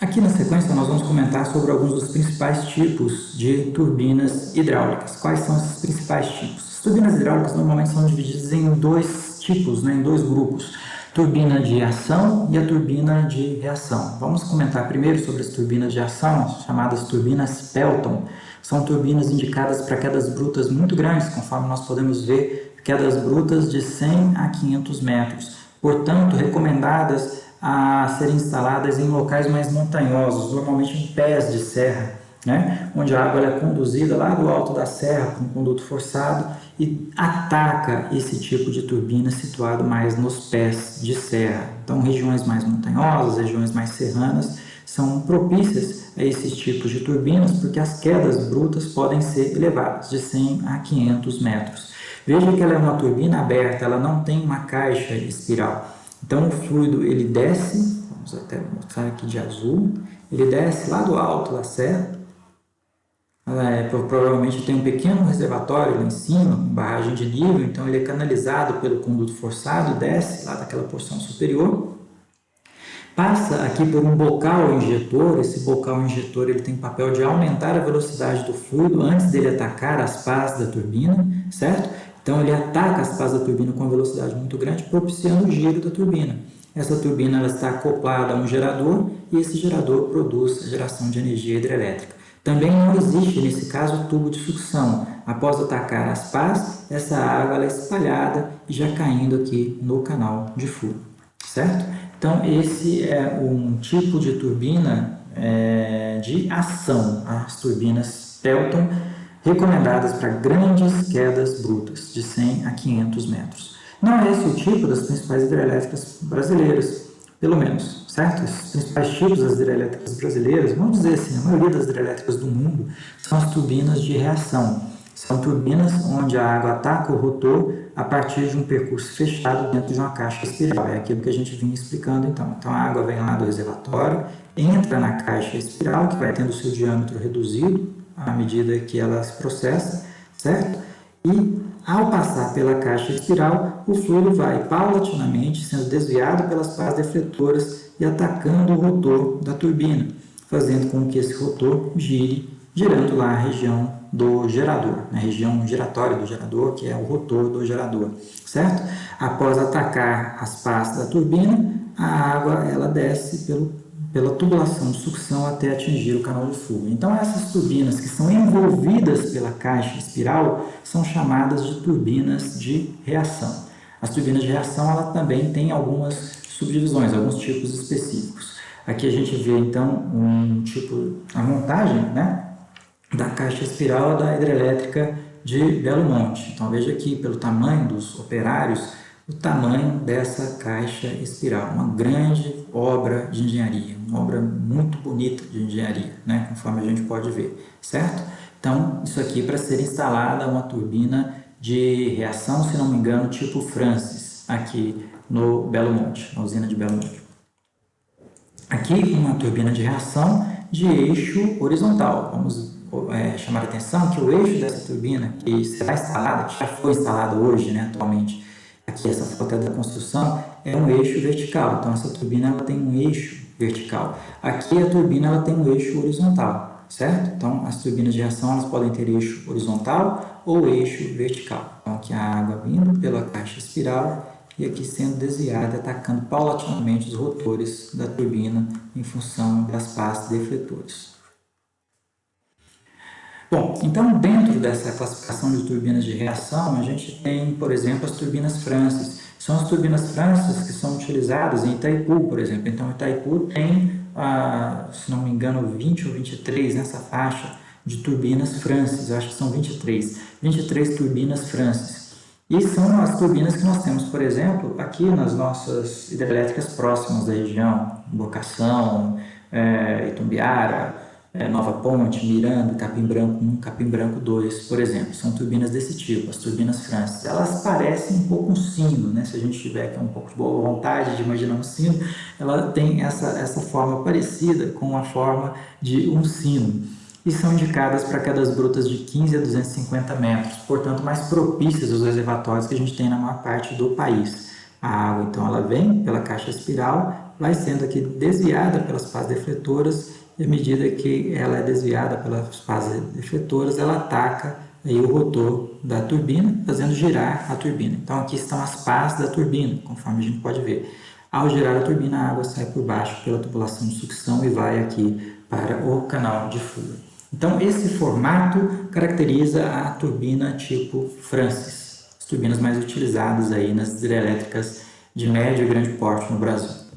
Aqui na sequência nós vamos comentar sobre alguns dos principais tipos de turbinas hidráulicas. Quais são esses principais tipos? As turbinas hidráulicas normalmente são divididas em dois tipos, em dois grupos. Turbina de ação e a turbina de reação. Vamos comentar primeiro sobre as turbinas de ação, chamadas turbinas Pelton. São turbinas indicadas para quedas brutas muito grandes, conforme nós podemos ver, quedas brutas de 100 a 500 metros. Portanto, recomendadas a serem instaladas em locais mais montanhosos, normalmente em pés de serra, onde a água é conduzida lá do alto da serra por um conduto forçado e ataca esse tipo de turbina situado mais nos pés de serra. Então, regiões mais montanhosas, regiões mais serranas, são propícias a esses tipos de turbinas porque as quedas brutas podem ser elevadas, de 100 a 500 metros. Veja que ela é uma turbina aberta, ela não tem uma caixa espiral. Então o fluido ele desce, vamos até mostrar aqui de azul, ele desce lá do alto da serra, provavelmente tem um pequeno reservatório lá em cima, com barragem de nível, então ele é canalizado pelo conduto forçado, desce lá daquela porção superior, passa aqui por um bocal injetor. Esse bocal injetor ele tem o papel de aumentar a velocidade do fluido antes dele atacar as pás da turbina, certo? Então ele ataca as pás da turbina com uma velocidade muito grande, propiciando o giro da turbina. Essa turbina ela está acoplada a um gerador e esse gerador produz a geração de energia hidrelétrica. Também não existe, nesse caso, tubo de sucção. Após atacar as pás, essa água ela é espalhada e já caindo aqui no canal de fluxo, certo? Então esse é um tipo de turbina de ação, as turbinas Pelton, recomendadas para grandes quedas brutas, de 100 a 500 metros. Não é esse o tipo das principais hidrelétricas brasileiras, pelo menos, certo? Esses principais tipos das hidrelétricas brasileiras, vamos dizer assim, a maioria das hidrelétricas do mundo, são as turbinas de reação. São turbinas onde a água ataca o rotor a partir de um percurso fechado dentro de uma caixa espiral. É aquilo que a gente vinha explicando então. Então a água vem lá do reservatório, entra na caixa espiral, que vai tendo o seu diâmetro reduzido à medida que ela se processa, certo? E ao passar pela caixa espiral, o fluido vai paulatinamente sendo desviado pelas pás defletoras e atacando o rotor da turbina, fazendo com que esse rotor gire, girando lá a região do gerador, na região giratória do gerador, que é o rotor do gerador, certo? Após atacar as pás da turbina, a água ela desce pela tubulação de sucção até atingir o canal de fuga. Então essas turbinas que são envolvidas pela caixa espiral são chamadas de turbinas de reação. As turbinas de reação ela também tem algumas subdivisões, alguns tipos específicos. Aqui a gente vê então a montagem, da caixa espiral da hidrelétrica de Belo Monte. Então veja aqui pelo tamanho dos operários, o tamanho dessa caixa espiral, uma grande obra de engenharia, uma obra muito bonita de engenharia, conforme a gente pode ver, certo? Então, isso aqui para ser instalada uma turbina de reação, se não me engano, tipo Francis, aqui no Belo Monte, na usina de Belo Monte. Aqui uma turbina de reação de eixo horizontal. Vamos chamar a atenção que o eixo dessa turbina que será instalada, que já foi instalada hoje, atualmente, aqui essa foto é da construção, é um eixo vertical. Então essa turbina ela tem um eixo vertical. Aqui a turbina ela tem um eixo horizontal, certo? Então as turbinas de reação elas podem ter eixo horizontal ou eixo vertical. Então aqui a água vindo pela caixa espiral e aqui sendo desviada, atacando paulatinamente os rotores da turbina em função das pás defletores. Bom, então dentro dessa classificação de turbinas de reação, a gente tem, por exemplo, as turbinas Francis. São as turbinas Francis que são utilizadas em Itaipu, por exemplo. Então Itaipu tem, se não me engano, 20 ou 23 nessa faixa de turbinas Francis. Eu acho que são 23 turbinas Francis. E são as turbinas que nós temos, por exemplo, aqui nas nossas hidrelétricas próximas da região, Bocação, Itumbiara, Nova Ponte, Miranda, Capim Branco 1, Capim Branco 2, por exemplo. São turbinas desse tipo, as turbinas Francis. Elas parecem um pouco um sino, Se a gente tiver aqui um pouco de boa vontade de imaginar um sino, ela tem essa forma parecida com a forma de um sino. E são indicadas para quedas brutas de 15 a 250 metros, portanto mais propícias aos reservatórios que a gente tem na maior parte do país. A água, então, ela vem pela caixa espiral, vai sendo aqui desviada pelas pás defletoras, e à medida que ela é desviada pelas pás defletoras, ela ataca aí o rotor da turbina, fazendo girar a turbina. Então, aqui estão as pás da turbina, conforme a gente pode ver. Ao girar a turbina, a água sai por baixo pela tubulação de sucção e vai aqui para o canal de fuga. Então, esse formato caracteriza a turbina tipo Francis, as turbinas mais utilizadas aí nas hidrelétricas de médio e grande porte no Brasil.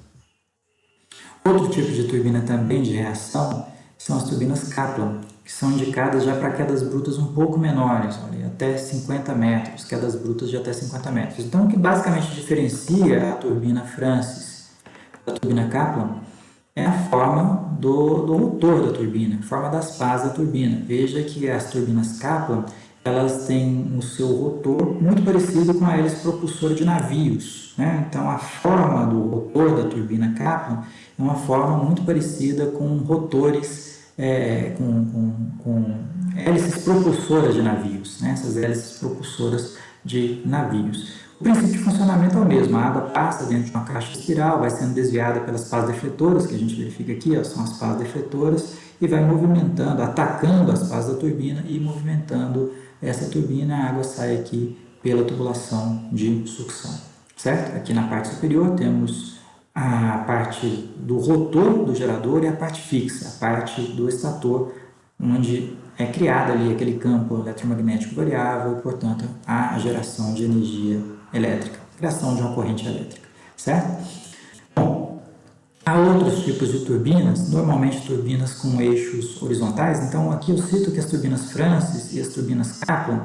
Outro tipo de turbina também de reação são as turbinas Kaplan, que são indicadas já para quedas brutas um pouco menores, até 50 metros, quedas brutas de até 50 metros. Então, o que basicamente diferencia a turbina Francis da turbina Kaplan é a forma do rotor da turbina, a forma das pás da turbina. Veja que as turbinas Kaplan, elas têm o seu rotor muito parecido com a hélice propulsora de navios, né? Então, a forma do rotor da turbina Kaplan é uma forma muito parecida com rotores, com hélices propulsoras de navios, né? Essas hélices propulsoras de navios. O princípio de funcionamento é o mesmo, a água passa dentro de uma caixa espiral, vai sendo desviada pelas pás defletoras, que a gente verifica aqui, ó, são as pás defletoras, e vai movimentando, atacando as pás da turbina e movimentando essa turbina, a água sai aqui pela tubulação de sucção, certo? Aqui na parte superior temos a parte do rotor do gerador e a parte fixa, a parte do estator, onde é criado ali aquele campo eletromagnético variável e, portanto, a geração de energia elétrica, criação de uma corrente elétrica, certo? Bom, há outros tipos de turbinas, normalmente turbinas com eixos horizontais. Então, aqui eu cito que as turbinas Francis e as turbinas Kaplan,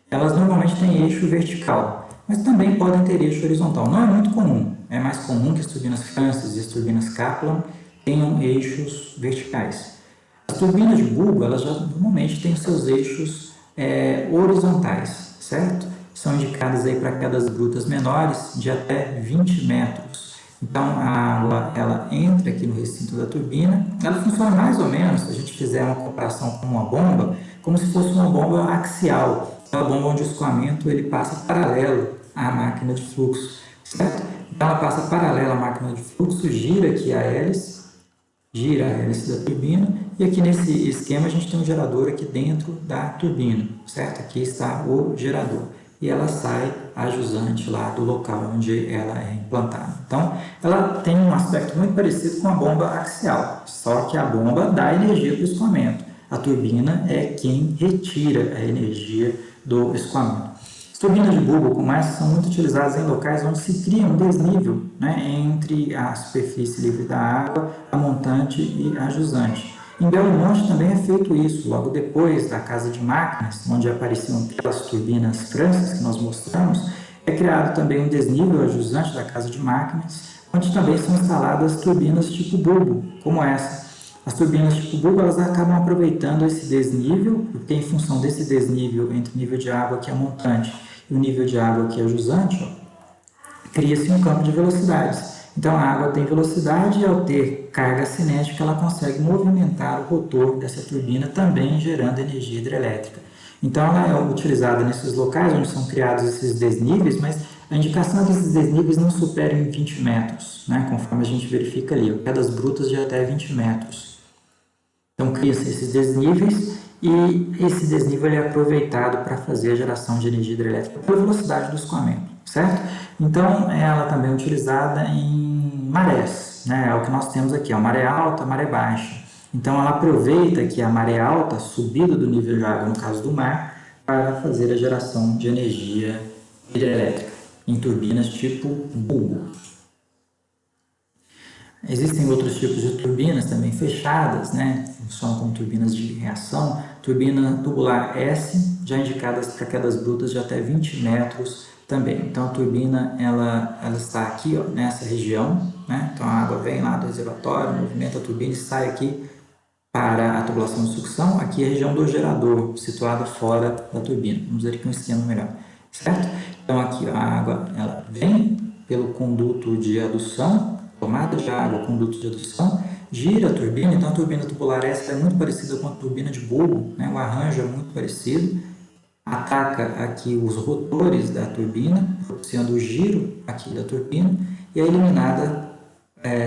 elas normalmente têm eixo vertical, mas também podem ter eixo horizontal. Não é muito comum, é mais comum que as turbinas Francis e as turbinas Kaplan tenham eixos verticais. As turbinas de bulbo, elas já normalmente têm os seus eixos horizontais, certo? São indicadas aí para quedas brutas menores de até 20 metros. Então, a água ela entra aqui no recinto da turbina, ela funciona mais ou menos, se a gente fizer uma comparação com uma bomba, como se fosse uma bomba axial, uma bomba onde o escoamento ele passa paralelo à máquina de fluxo, certo? Então, ela passa paralelo à máquina de fluxo, gira aqui a hélice, gira a hélice da turbina, e aqui nesse esquema a gente tem um gerador aqui dentro da turbina, certo? Aqui está o gerador. E ela sai a jusante lá do local onde ela é implantada. Então, ela tem um aspecto muito parecido com a bomba axial, só que a bomba dá energia para o escoamento. A turbina é quem retira a energia do escoamento. As turbinas de bulbo como essa são muito utilizadas em locais onde se cria um desnível, né, entre a superfície livre da água, a montante e a jusante. Em Belo Monte também é feito isso, logo depois da casa de máquinas, onde apareciam aquelas turbinas Francis que nós mostramos, é criado também um desnível ajusante da casa de máquinas, onde também são instaladas turbinas tipo bulbo, como essa. As turbinas tipo bulbo, elas acabam aproveitando esse desnível, porque em função desse desnível entre o nível de água que é montante e o nível de água que é jusante, cria-se um campo de velocidades. Então, a água tem velocidade e, ao ter carga cinética, ela consegue movimentar o rotor dessa turbina, também gerando energia hidrelétrica. Então, ela é utilizada nesses locais onde são criados esses desníveis, mas a indicação é que esses desníveis não superem 20 metros, né, conforme a gente verifica ali, quedas brutas de até 20 metros. Então, cria-se esses desníveis e esse desnível é aproveitado para fazer a geração de energia hidrelétrica pela velocidade do escoamento, certo? Então, ela também é utilizada em marés, né? É o que nós temos aqui, a maré alta, a maré baixa. Então, ela aproveita que a maré alta, a subida do nível de água, no caso do mar, para fazer a geração de energia hidrelétrica em turbinas tipo bulbo. Existem outros tipos de turbinas também fechadas, né? Funcionam como turbinas de reação. Turbina tubular S, já indicadas para quedas brutas de até 20 metros também. Então, a turbina ela está aqui, ó, nessa região, né? Então, a água vem lá do reservatório, movimenta a turbina e sai aqui para a tubulação de sucção. Aqui é a região do gerador, situada fora da turbina. Vamos ver aqui um esquema melhor, certo? Então, aqui ó, a água ela vem pelo conduto de adução, tomada de água, conduto de adução, gira a turbina. Então, a turbina tubular S é muito parecida com a turbina de bulbo, né? O arranjo é muito parecido. ataca aqui os rotores da turbina, propiciando o giro aqui da turbina e é eliminada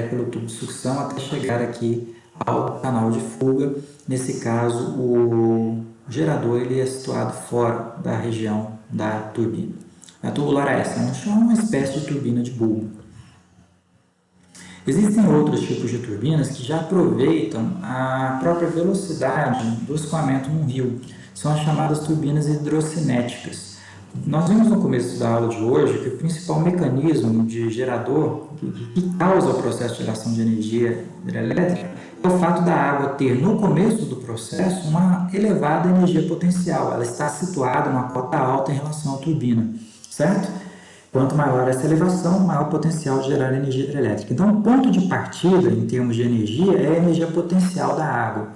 pelo tubo de sucção até chegar aqui ao canal de fuga. Nesse caso, o gerador ele é situado fora da região da turbina. A tubular é essa, é uma espécie de turbina de bulbo. Existem outros tipos de turbinas que já aproveitam a própria velocidade do escoamento no rio. São as chamadas turbinas hidrocinéticas. Nós vimos no começo da aula de hoje que o principal mecanismo de gerador que causa o processo de geração de energia hidrelétrica é o fato da água ter, no começo do processo, uma elevada energia potencial. Ela está situada numa cota alta em relação à turbina, certo? Quanto maior essa elevação, maior o potencial de gerar energia hidrelétrica. Então, o ponto de partida, em termos de energia, é a energia potencial da água.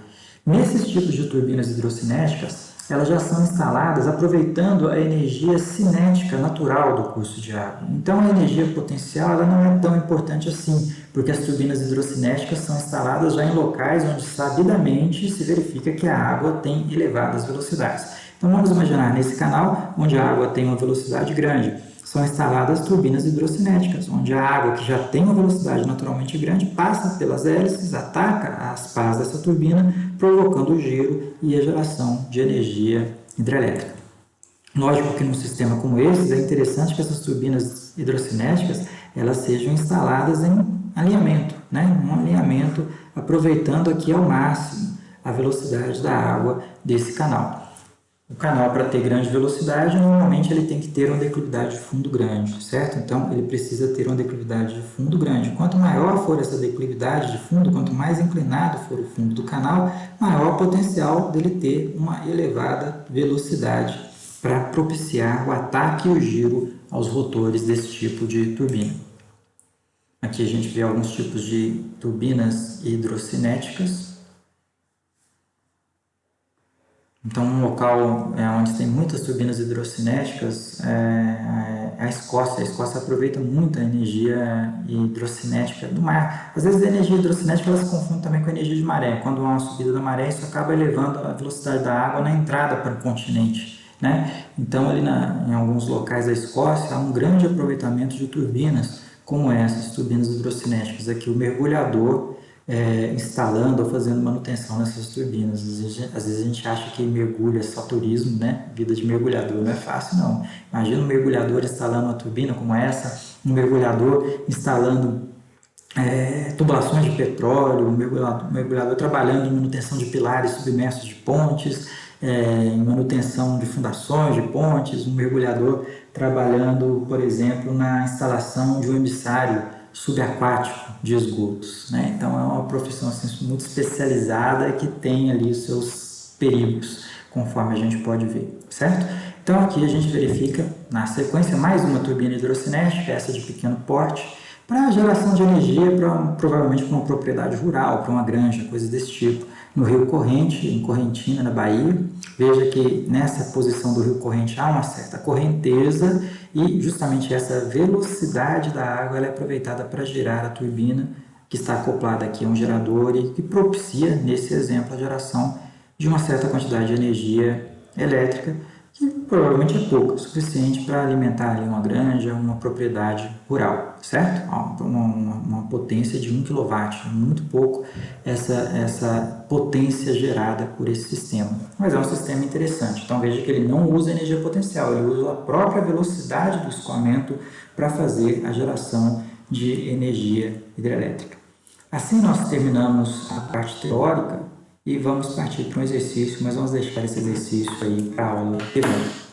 Nesses tipos de turbinas hidrocinéticas, elas já são instaladas aproveitando a energia cinética natural do curso de água. Então, a energia potencial ela não é tão importante assim, porque as turbinas hidrocinéticas são instaladas já em locais onde sabidamente se verifica que a água tem elevadas velocidades. Então, vamos imaginar nesse canal, onde a água tem uma velocidade grande, são instaladas turbinas hidrocinéticas, onde a água, que já tem uma velocidade naturalmente grande, passa pelas hélices, ataca as pás dessa turbina, provocando o giro e a geração de energia hidrelétrica. Lógico que num sistema como esse, é interessante que essas turbinas hidrocinéticas elas sejam instaladas em alinhamento, um alinhamento aproveitando aqui ao máximo a velocidade da água desse canal. O canal, para ter grande velocidade, normalmente ele tem que ter uma declividade de fundo grande, certo? Então, ele precisa ter uma declividade de fundo grande. Quanto maior for essa declividade de fundo, quanto mais inclinado for o fundo do canal, maior o potencial dele ter uma elevada velocidade para propiciar o ataque e o giro aos rotores desse tipo de turbina. Aqui a gente vê alguns tipos de turbinas hidrocinéticas. Então, um local onde tem muitas turbinas hidrocinéticas é a Escócia. A Escócia aproveita muito a energia hidrocinética do mar. Às vezes, a energia hidrocinética ela se confunde também com a energia de maré. Quando há uma subida da maré, isso acaba elevando a velocidade da água na entrada para o continente, Então, ali em alguns locais da Escócia, há um grande aproveitamento de turbinas como essas turbinas hidrocinéticas. Aqui, o mergulhador instalando ou fazendo manutenção nessas turbinas. Às vezes a gente acha que mergulho é só turismo, Vida de mergulhador não é fácil, não. Imagina um mergulhador instalando uma turbina como essa, um mergulhador instalando tubulações de petróleo, um mergulhador trabalhando em manutenção de pilares submersos de pontes, em manutenção de fundações de pontes, um mergulhador trabalhando, por exemplo, na instalação de um emissário subaquático de esgotos, Então é uma profissão assim, muito especializada que tem ali os seus perigos, conforme a gente pode ver, certo? Então aqui a gente verifica na sequência mais uma turbina hidrocinética, essa de pequeno porte, para geração de energia, provavelmente para uma propriedade rural, para uma granja, coisa desse tipo, no Rio Corrente, em Correntina, na Bahia. Veja que nessa posição do Rio Corrente há uma certa correnteza e justamente essa velocidade da água ela é aproveitada para girar a turbina que está acoplada aqui a um gerador e que propicia, nesse exemplo, a geração de uma certa quantidade de energia elétrica, que provavelmente é pouco, o suficiente para alimentar ali uma granja, uma propriedade rural, certo? Uma potência de 1 kW, muito pouco essa potência gerada por esse sistema. Mas é um sistema interessante, então veja que ele não usa energia potencial, ele usa a própria velocidade do escoamento para fazer a geração de energia hidrelétrica. Assim nós terminamos a parte teórica, e vamos partir para um exercício, mas vamos deixar esse exercício aí para a aula que vem.